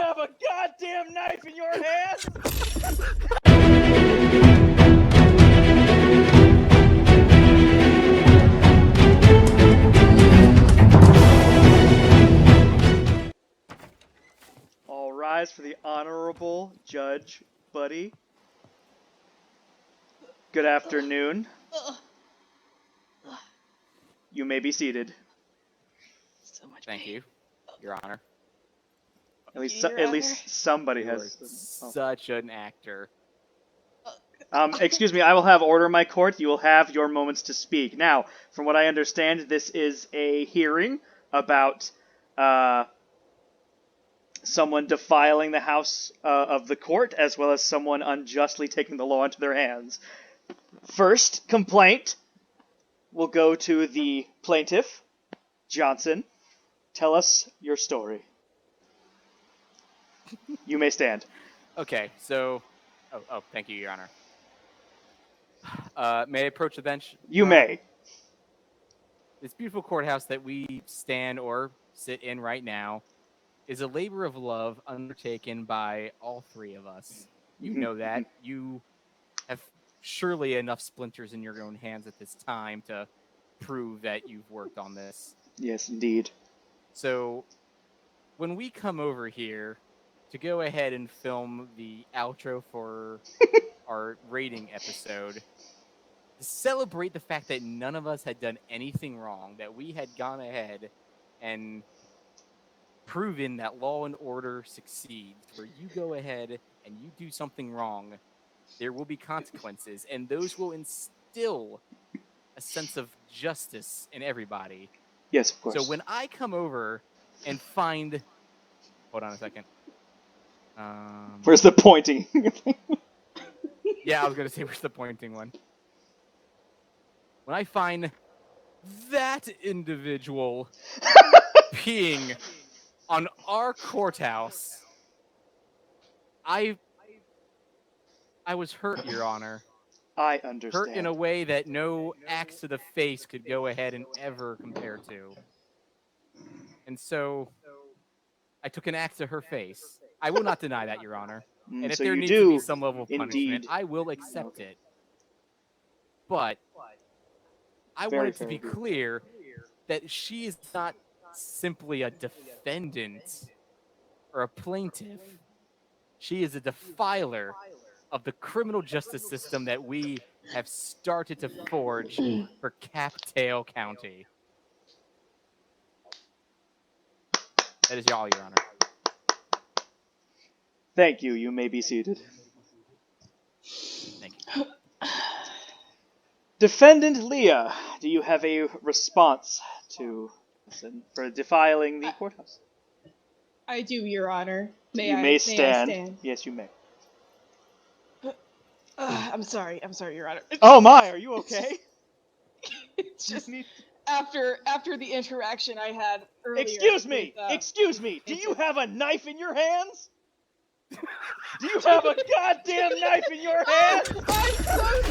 have a goddamn knife in your hand? All rise for the Honorable Judge Buddy. Good afternoon. You may be seated. So much Thank pain. you, Your Honor. At least, Your Honor. somebody You has. are such an actor. Excuse me. I will have order in my court. You will have your moments to speak. Now, from what I understand, this is a hearing about someone defiling the house of the court, as well as someone unjustly taking the law into their hands. First complaint will go to the plaintiff, Johnson. Tell us your story. You may stand. Okay, so... Oh, thank you, Your Honor. May I approach the bench? You Your Honor? may. This beautiful courthouse that we stand or sit in right now is a labor of love undertaken by all three of us. You know that. You have surely enough splinters in your own hands at this time to prove that you've worked on this. Yes, indeed. So, when we come over here to go ahead and film the outro for our rating episode, to celebrate the fact that none of us had done anything wrong, that we had gone ahead and proven that law and order succeeds, where you go ahead and you do something wrong, there will be consequences, and those will instill a sense of justice in everybody. Yes, of course. So when I come over and find... Hold on a second. Where's the pointing? Yeah, I was going to say, where's the pointing one? When I find that individual peeing on our courthouse, I was hurt, Your Honor. I understand. Hurt in a way that no axe to the face could go ahead and ever compare to. And so, I took an axe to her face. I will not deny that, Your Honor. And if so there you needs do to be some level of punishment, indeed. I will accept it. But I Very want it to be fair. clear that she is not simply a defendant or a plaintiff. She is a defiler of the criminal justice system that we have started to forge for Captail County. That is all, Your Honor. Thank you. You may be seated. Thank you. Defendant Leah, do you have a response to for defiling the courthouse? I do, Your Honor. You may May I stand. stand? Yes, you may. I'm sorry, Your Honor. Oh my, are you okay? It's just after the interaction I had earlier. Excuse me! Excuse me! Do you have a knife in your hands? Do you have a goddamn knife in your hands? I'm so sorry.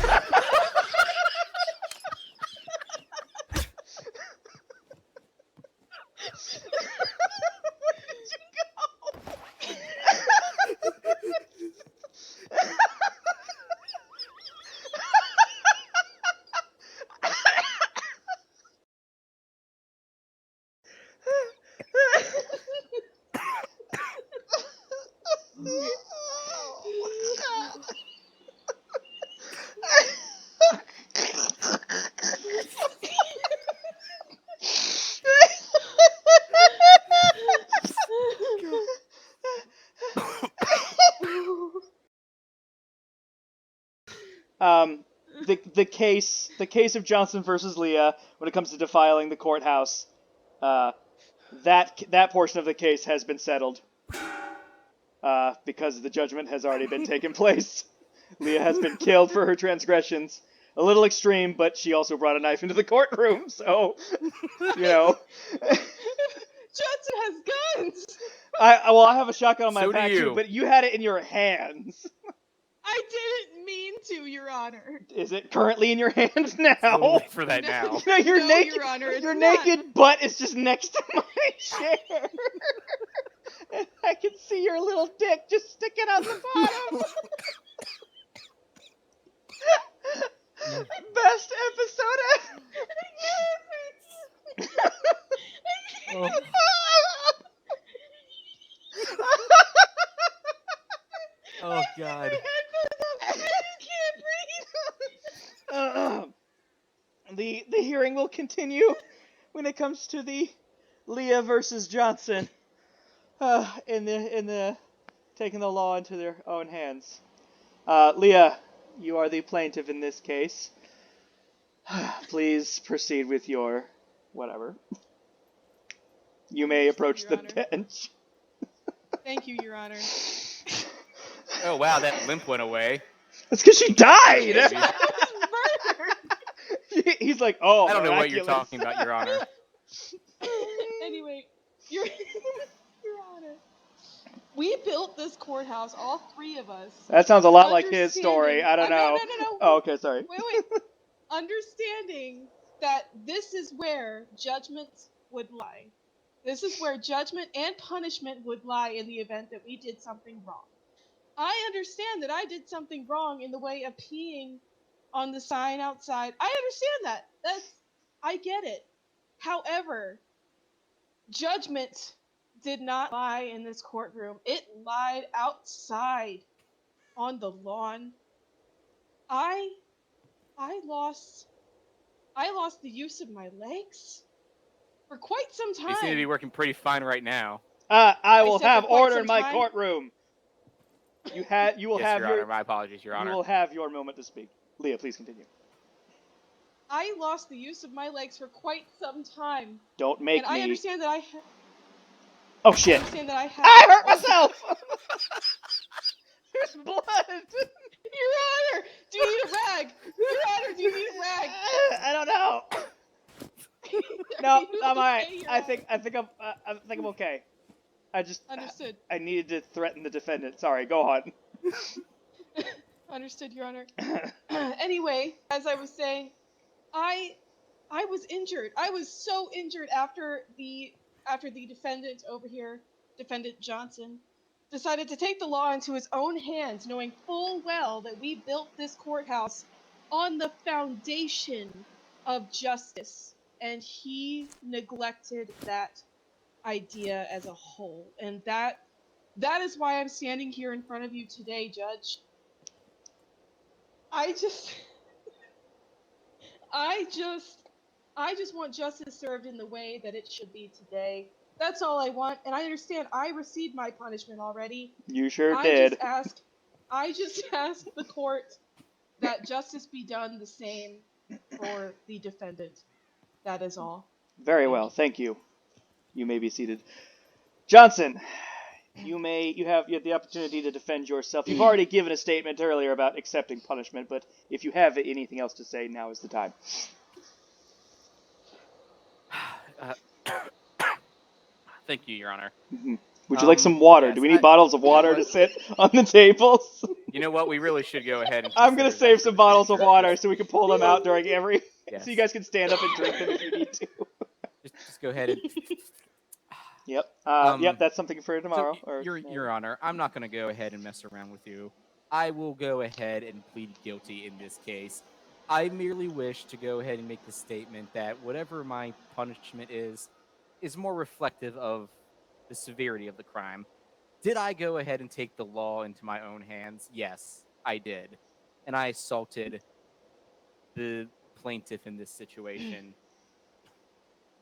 Where did you go? The case of Johnson versus Leah, when it comes to defiling the courthouse, that portion of the case has been settled, because the judgment has already been taken place. Leah has been killed for her transgressions. A little extreme, but she also brought a knife into the courtroom, so, you know. Johnson has guns! I have a shotgun on my So do back you. too, but you had it in your hands. I didn't mean to, Your Honor. Is it currently in your hands now? We'll wait for that now. No, your No, Your Honor, it's your not. naked butt is just next to my chair. And I can see your little dick just sticking out the bottom. Best episode ever. Oh. Oh God. The hearing will continue when it comes to the Leah versus Johnson. In the taking the law into their own hands. Leah, you are the plaintiff in this case. Please proceed with your whatever. You may approach Your the Honor. bench. Thank you, Your Honor. Oh wow, that limp went away. That's because she died. Baby. I was murdered. He's like, oh, I don't know what you're miraculous. talking about, Your Honor. Anyway, Your Honor. We built this courthouse, all three of us. That sounds a lot like his story. Understanding- I don't know. No. Oh, okay, sorry. Wait. Understanding that this is where judgment would lie. This is where judgment and punishment would lie in the event that we did something wrong. I understand that I did something wrong in the way of peeing on the sign outside. I understand that. I get it. However, judgment did not lie in this courtroom. It lied outside on the lawn. I lost the use of my legs for quite some time. You seem to be working pretty fine right now. I will said have for quite order some in my time. courtroom. You will Yes, have Your Honor. My apologies, Your you Honor. will have your moment to speak. Leah, please continue. I lost the use of my legs for quite some time. Don't make And me. I understand that Oh shit! I have. I hurt myself. There's blood. Your Honor, do you need a rag? Your Honor, do you need a rag? I don't know. Are No, you I'm alright. okay, Your I Honor? think I'm okay. I just Understood. I needed to threaten the defendant. Sorry, go on. Understood, Your Honor. Anyway, as I was saying, I was injured. I was so injured after the defendant over here, Defendant Johnson, decided to take the law into his own hands, knowing full well that we built this courthouse on the foundation of justice, and he neglected that idea as a whole. And that is why I'm standing here in front of you today, Judge. I just want justice served in the way that it should be today. That's all I want, and I understand I received my punishment already. You sure did. I just ask the court that justice be done the same for the defendant. That is all. Very well, thank you. You may be seated. Johnson, you have the opportunity to defend yourself. You've already given a statement earlier about accepting punishment, but if you have anything else to say, now is the time. Thank you, Your Honor. Would you like some water? yes, Do we need bottles of water to sit on the tables? You know what? We really should go ahead and. I'm gonna consider save that some for the bottles of future. water so we can pull them out during every. Yes. So you guys can stand up and drink them if you need to. Just go ahead and. Yep. Yep. That's something for tomorrow. So, Your Honor, I'm not going to go ahead and mess around with you. I will go ahead and plead guilty in this case. I merely wish to go ahead and make the statement that whatever my punishment is more reflective of the severity of the crime. Did I go ahead and take the law into my own hands? Yes, I did. And I assaulted the plaintiff in this situation.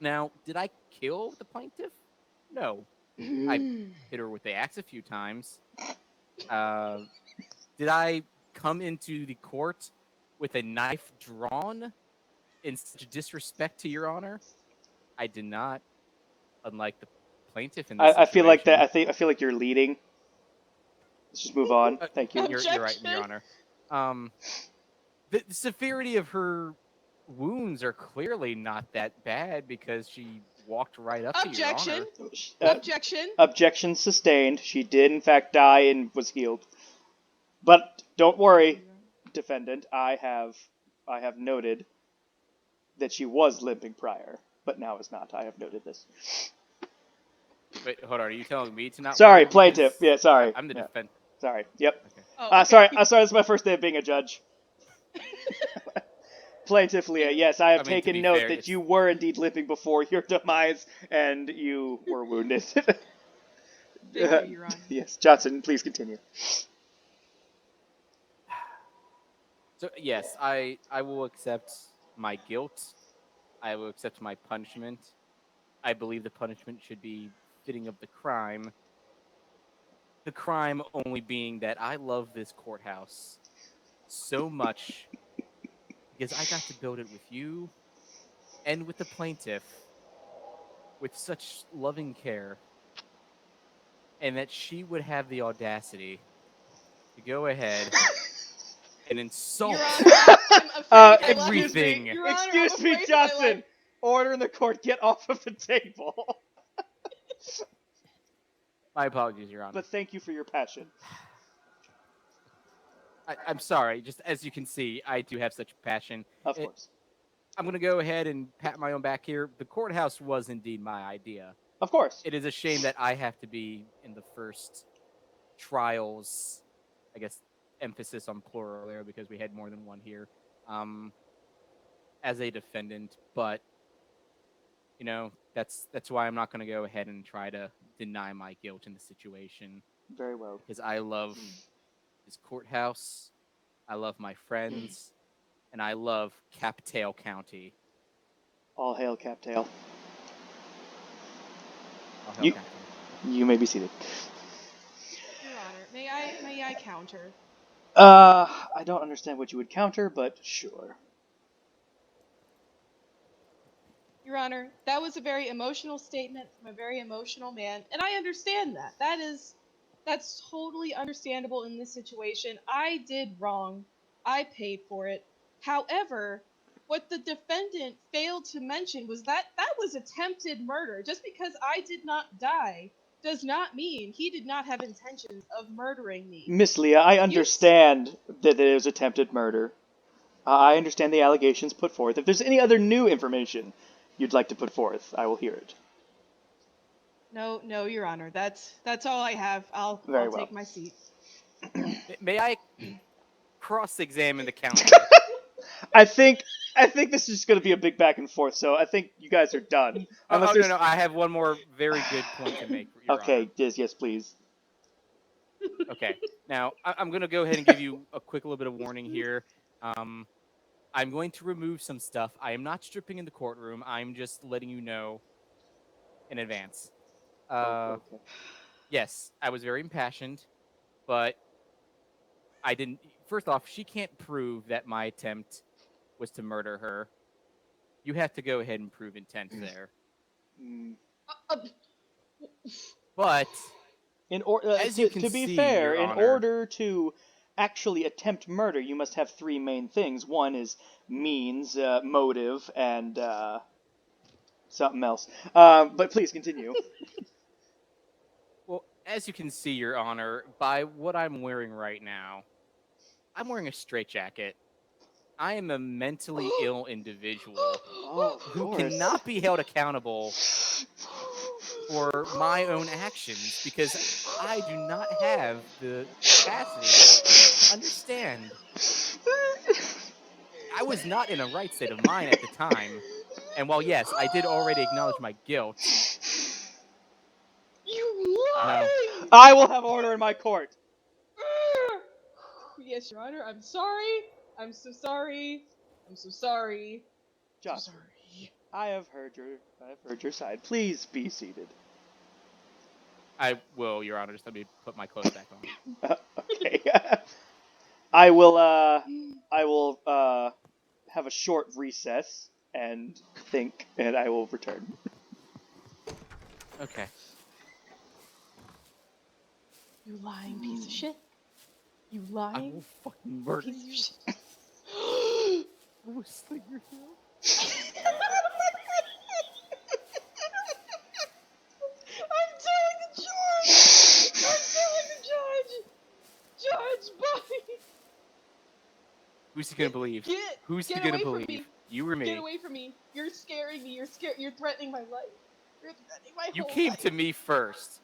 Now, did I kill the plaintiff? No. I hit her with the axe a few times. Did I come into the court with a knife drawn in such disrespect to Your Honor? I did not. Unlike the plaintiff in this situation. I feel like that. I feel like you're leading. Let's just move on. Thank you. You're right, Your Honor. The severity of her wounds are clearly not that bad because she walked right up to Your Honor. Objection. Objection sustained. She did in fact die and was healed. But don't worry, defendant. I have noted that she was limping prior, but now is not. I have noted this. Wait, hold on. Are you telling me to not Sorry, worry? plaintiff. Because Yeah, sorry. I'm the Yeah, defense. sorry. Yep. Okay. Oh, okay. Sorry. This is my first day of being a judge. Plaintiff Leah, yes, I have I mean, to taken be note fair, that it's- you were indeed limping before your demise, and you were wounded. Thank you, Your Honor. Yes, Johnson, please continue. So yes, I will accept my guilt. I will accept my punishment. I believe the punishment should be fitting of the crime. The crime only being that I love this courthouse so much because I got to build it with you and with the plaintiff with such loving care, and that she would have the audacity to go ahead and insult Your Honor, I'm afraid my life- everything. Your Honor, I'm Excuse me, afraid my life- Johnson. Order in the court. Get off of the table. My apologies, Your Honor. But thank you for your passion. I'm sorry. Just as you can see, I do have such passion. Of course. I'm going to go ahead and pat my own back here. The courthouse was indeed my idea. Of course. It is a shame that I have to be in the first trials, I guess, emphasis on plural there because we had more than one here, as a defendant. But, you know, that's why I'm not going to go ahead and try to deny my guilt in the situation. Very well. Because I love this courthouse, I love my friends, and I love Captail County. All hail, Captail. I'll help You- Captail. You may be seated. Your Honor, may I counter? I don't understand what you would counter, but sure. Your Honor, that was a very emotional statement from a very emotional man, and I understand that. That's totally understandable in this situation. I did wrong. I paid for it. However, what the defendant failed to mention was that was attempted murder. Just because I did not die does not mean he did not have intentions of murdering me. Miss Leah, I understand that it was attempted murder. I understand the allegations put forth. If there's any other new information you'd like to put forth, I will hear it. No, Your Honor. That's all I have. I'll Very well. take my seat. May I cross-examine the counter? I think this is just going to be a big back and forth, so I think you guys are done. Unless there's... No, I have one more very good point to make. Your Okay, yes, please. Honor. Okay, now I'm going to go ahead and give you a quick little bit of warning here. I'm going to remove some stuff. I am not stripping in the courtroom. I'm just letting you know in advance. Okay. Yes, I was very impassioned, but I didn't. First off, she can't prove that my attempt was to murder her. You have to go ahead and prove intent there. Mm. But as you can to be see, fair, Your in Honor, order to actually attempt murder, you must have three main things. One is means, motive, and something else. But please continue. well, as you can see, Your Honor, by what I'm wearing right now, I'm wearing a straitjacket. I am a mentally ill individual Oh, of who course. cannot be held accountable for my own actions because I do not have the capacity to understand. I was not in a right state of mind at the time, and while yes, I did already acknowledge my guilt. You No. lying! I will have order in my court. Yes, Your Honor. I'm sorry. I'm so sorry. I'm so sorry. So Johnson, sorry. I have heard your side. Please be seated. I will, Your Honor. Just let me put my clothes back on. Okay. I will have a short recess and think, and I will return. Okay. You lying piece of shit. You I lying will fucking murder piece of you. shit. I will slit your throat. I'm telling the judge. I'm telling the judge. Judge, buddy. Who's he gonna believe? Who's he Get gonna away from believe? me. You or me? Get away from me. You're scaring me. You're threatening my life. regretting my You whole came life. to me first.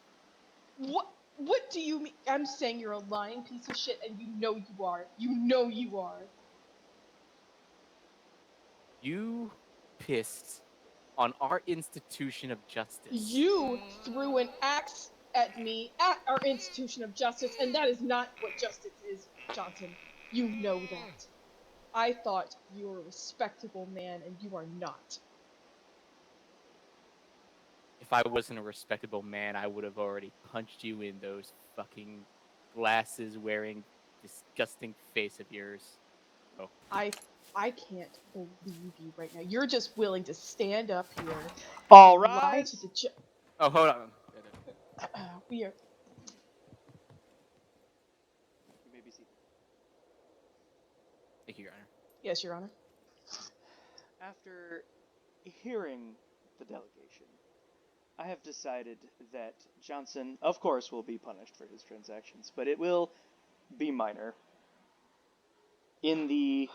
What do you mean? I'm saying you're a lying piece of shit, and you know you are. You know you are. You pissed on our institution of justice. You threw an axe at me at our institution of justice, and that is not what justice is, Johnson. You know that. I thought you were a respectable man, and you are not. If I wasn't a respectable man, I would have already punched you in those fucking glasses wearing disgusting face of yours. Oh. I can't believe you right now. You're just willing to stand up here All and lie to rise. the judge. Oh, hold on. We are. You may be seated. Thank you, Your Honor. Yes, Your Honor. After hearing the delegation, I have decided that Johnson, of course, will be punished for his transactions, but it will be minor. In the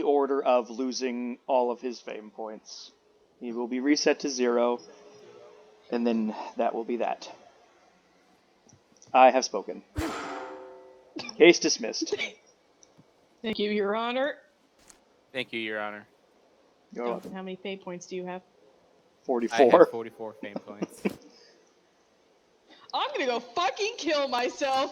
order of losing all of his fame points. He will be reset to 0, and then that will be that. I have spoken. Case dismissed. Thank you, Your Honor. Thank you, Your Honor. You're Johnson, welcome. how many fate points do you have? 44. I have 44 fame points. I'm gonna go fucking kill myself.